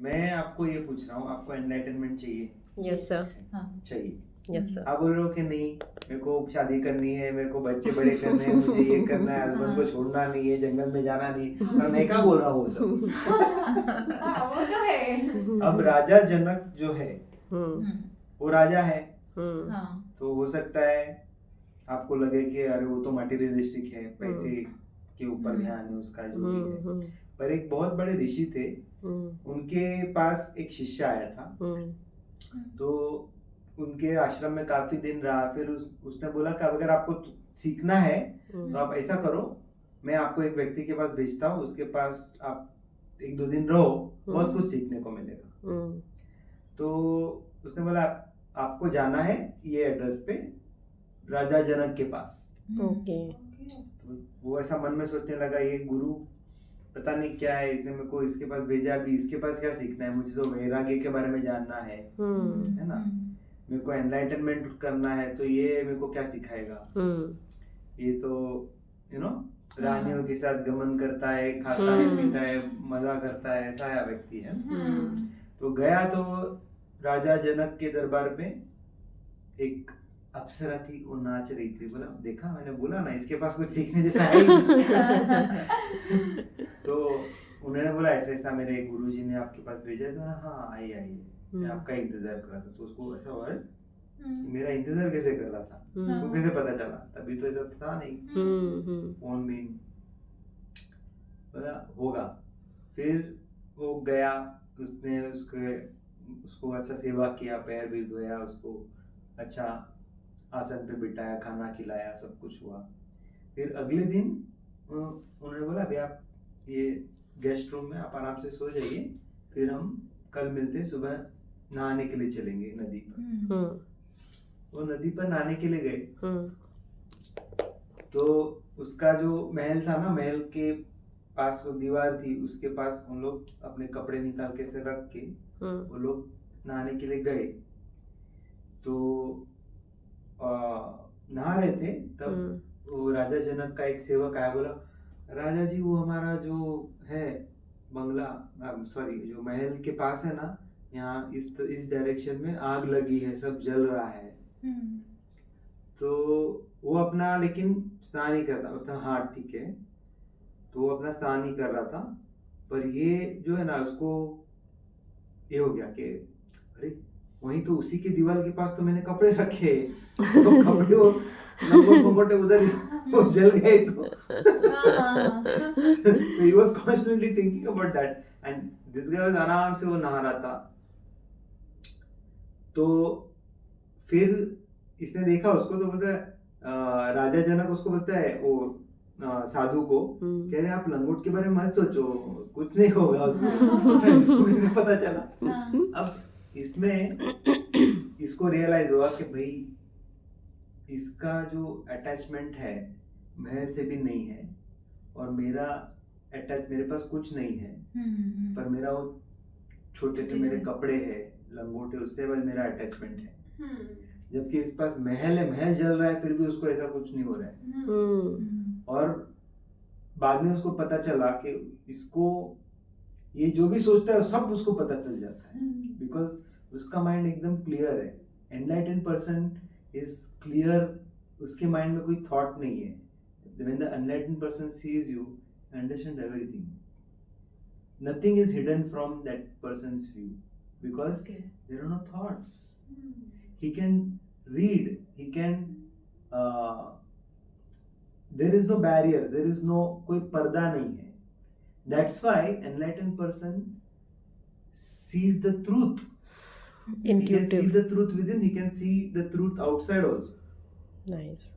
मैं आपको ये पूछ रहा हूँ, आपको एनलाइटनमेंट चाहिए? Yes sir. चाहिए। Yes sir. आप बोल रहे हो कि नहीं, मेरे को शादी करनी है, मेरे को बच्चे बड़े करने हैं, मुझे ये करना है, हस्बैंड को छोड़ना नहीं है, जंगल में जाना नहीं। पर मैं क्या बोल रहा हूँ वो सब। वो तो है। अब राजा जनक जो है वो राजा है, हाँ। तो हो सकता है आपको लगे कि अरे वो तो मटेरियलिस्टिक है, पैसे के ऊपर ध्यान है उसका, जो भी है। पर एक बहुत बड़े ऋषि थे, उनके पास एक शिष्य आया था, तो उनके आश्रम में काफी दिन रहा। फिर उसने बोला कि अगर आपको सीखना है तो आप ऐसा करो, मैं आपको एक व्यक्ति के पास भेजता हूँ, उसके पास आप 1-2 दिन रहो, बहुत कुछ सीखने को मिलेगा। तो उसने बोला आपको जाना है ये एड्रेस पे, राजा जनक के पास। ओके। तो वो ऐसा मन में सोचने लगा, ये गुरु पता नहीं क्या है, इसने मेरे को इसके पास भेजा, अभी इसके पास क्या सीखना है, मुझे तो वैराग्य के बारे में जानना है ना, मेरे को एनलाइटनमेंट करना है, तो ये मेरे को क्या सिखाएगा। ये तो रानियों के साथ गमन करता है, खाता है, पीता है, मजा करता है, ऐसा है व्यक्ति है। तो गया तो राजा जनक के दरबार में एक अप्सरा थी, वो नाच रही थी। बोला देखा, मैंने बोला ना इसके पास कुछ सीखने जैसा है ही। तो उन्होंने बोला ऐसा ऐसा मेरे गुरुजी ने आपके पास भेजा। तो हाँ आइए, मैं आपका इंतजार कर रहा था। तो उसको ऐसा हुआ मेरा इंतजार कैसे कर रहा था, उसको कैसे पता चला, तभी तो ऐसा था नहीं, फोन में पता होगा। फिर वो गया, उसने उसको अच्छा सेवा किया, पैर भी धोया, उसको अच्छा आसन पे बिठाया, खाना खिलाया, सब कुछ हुआ। फिर अगले दिन उन्होंने बोला अभी आप ये गेस्ट रूम में आप आराम से सो जाइए, फिर हम कल मिलते, सुबह नहाने के लिए चलेंगे नदी पर। वो नदी पर नहाने के लिए गए। तो उसका जो महल था ना, महल के पास वो दीवार थी, उसके पास उन लोग अपने कपड़े निकाल के से रख के वो लोग नहाने के लिए गए। तो नहा रहे थे, तब वो राजा जनक का एक सेवक आया, बोला राजा जी वो हमारा जो है बंगला, सॉरी जो महल के पास है ना, यहाँ इस डायरेक्शन में आग लगी है, सब जल रहा है। तो वो अपना लेकिन स्नान नहीं करता, उसका हाँ ठीक है, तो वो अपना स्नान नहीं कर रहा था। पर ये जो है ना, उसको ये हो गया कि अरे वहीं तो उसी के दीवार के पास तो मैंने कपड़े रखे, तो कपड़े वो लंगोटे उधर वो जल गए। तो he was constantly thinking about that, and this guy was आराम से वो नहा रहा था। तो फिर इसने देखा उसको, तो बोलता है राजा जनक उसको बोलता है वो साधु को, कह रहे आप लंगोट के बारे में मत सोचो, कुछ नहीं होगा उसको। इसको कैसे पता चला? अब इसमें इसको रियलाइज हुआ कि भाई इसका जो अटैचमेंट है महल से भी नहीं है, और मेरे पास कुछ नहीं है, पर मेरा वो छोटे से मेरे कपड़े हैं, लंगोटे, उससे बस मेरा अटैचमेंट है। जबकि इस पास महल है, महल जल रहा है, फिर भी उसको ऐसा कुछ नहीं हो रहा है। और बाद में उसको पता चला कि इसको ये जो भी सोचता है सब उसको पता चल जाता है, बिकॉज उसका माइंड एकदम क्लियर है। एनलाइटेंड पर्सन इज क्लियर, उसके माइंड में कोई थॉट नहीं है। When the enlightened person sees you, you understand everything. Nothing is hidden from that person's view, because there are no thoughts. He can read, he can there is no barrier, there is no कोई पर्दा नहीं है। That's why enlightened person sees the truth. Intuitive. He can see the truth within, he can see the truth outside also. Nice.